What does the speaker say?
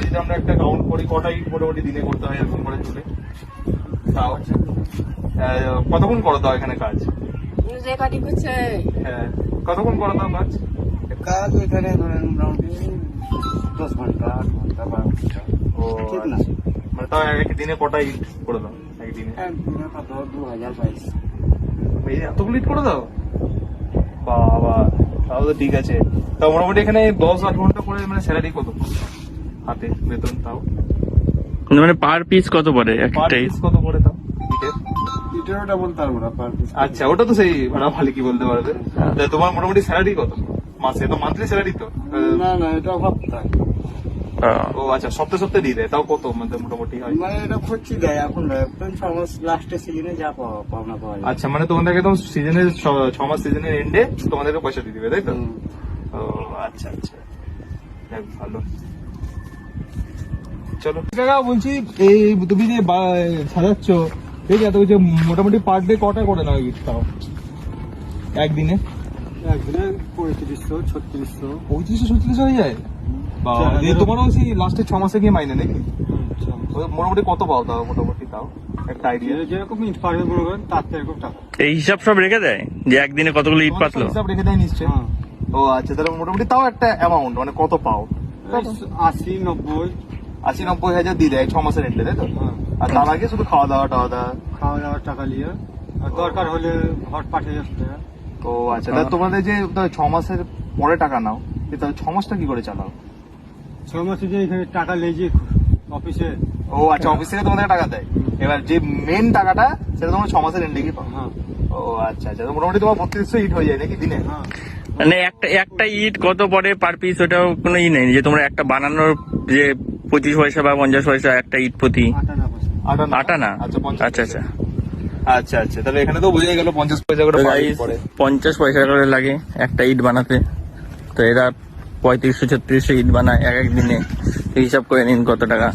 যদি আমরা একটা কাউন্ট করি কটা ইট মোটামুটি দিনে করতে হয় এরকম করে তুলে, তাও কতক্ষণ করো তাও এখানে কাজ? যে কাটি করছে হ্যাঁ, কতক্ষণ করো তাও কাজ? কাজ ওইখানে ধরেন মোটামুটি 10 ঘন্টা 8 ঘন্টা 12 ঘন্টা। ও ঠিক না? আচ্ছা। মানে তাও একদিনে কটা ইট করে দাও একদিনে? একদিনে কত 2000 বাইশ। এই এতগুলো ইট করে দাও? বাবা, তাও তো ঠিক আছে। তাও মোটামুটি এখানে 10-8 ঘন্টা করে মানে স্যালারি কত হাতে বেতন? তাও মানে পার পিস কত পড়ে পার একটাই? পিস কত করে তাও ইটের? ইটের ওটা বলতে পারবো না পার পিস। আচ্ছা, ওটা তো সেই ভাড়া মালিকই বলতে পারবে। তা তোমার মোটামুটি স্যালারি কত মাসে? তো মান্থলি স্যালারি তো? না না, এটা সপ্তাহে। ও আচ্ছা, সপ্তাহে সপ্তাহে দিয়ে দেয়। তাও কত মানে মোটামুটি হয়? মানে এটা খুঁজছি দেয় এখন নয়, একদম 6 মাস লাস্টের সিজনে যা পাওনা পাওয়া যায়। আচ্ছা, মানে তোমাদেরকে একদম সিজনের 6 মাস সিজনের এন্ডে তোমাদেরকে পয়সা দিয়ে দিবে, তাই তো? হুম। ও আচ্ছা আচ্ছা, যাক ভালো। চলো কাকা, বলছি এই তুমি যে সাজাচ্ছ, ঠিক আছে, যে মোটামুটি পার ডে কটা করে নাও ইট তাও একদিনে? একদিনে 3500 3600। 3500-3600 হয়ে যায়? বা তোমারও সেই লাস্টে 6 মাসে গিয়ে মাইনে নাকি? মোটামুটি কত পাও তাও মোটামুটি? তাও একটা আইডিয়া। যেরকম ইট পারবে মনে করেন তার থেকে এরকম টাকা। এই হিসাব সব রেখে দেয় যে একদিনে কতগুলো ইট পাতলো? হিসাব রেখে দেয় নিশ্চয়ই। হ্যাঁ। ও আচ্ছা, তাহলে মোটামুটি তাও একটা অ্যামাউন্ট মানে কত পাও? 80 90। 80-90 হাজার দিয়ে দেয় 6 মাসের এন্ডে, তাই তো? হ্যাঁ। আর তার আগে শুধু খাওয়া দাওয়া টাওয়া দাওয়া? খাওয়া দাওয়ার টাকা নিয়ে আর দরকার হলে হট পাঠিয়ে যাচ্ছে। ও আচ্ছা, তাহলে তোমাদের যে 6 মাসের পরে টাকা নাও, তাহলে 6 মাসটা কি করে চালাও? 6 মাসে যে এখানে টাকা লেগে অফিসে। ও আচ্ছা, অফিস থেকে তোমাদের টাকা দেয়। এবার যে মেন টাকাটা সেটা তোমরা 6 মাসের এন্ডে কি পাও? হ্যাঁ ও আচ্ছা আচ্ছা, তো মোটামুটি তোমার 3200 ইট হয়ে যায় নাকি দিনে? হ্যাঁ। মানে একটা ইট কত পড়ে পার পিস, ওটাও কোনো ই নেই যে তোমরা একটা বানানোর যে 25 পয়সা বা 50 পয়সা একটা ইট প্রতি? 58 পয়সা। আটা না? আচ্ছা, 50 আচ্ছা আচ্ছা। আচ্ছা আচ্ছা, তাহলে এখানে তো বোঝাই গেল 50 পয়সা করে তো per guys, ইট পড়ে। 50 পয়সা করে লাগে একটা ইট বানাতে। তো এরা 3500-3600 ইট বানায় এক এক দিনে। হিসাব করে নিন কত টাকা।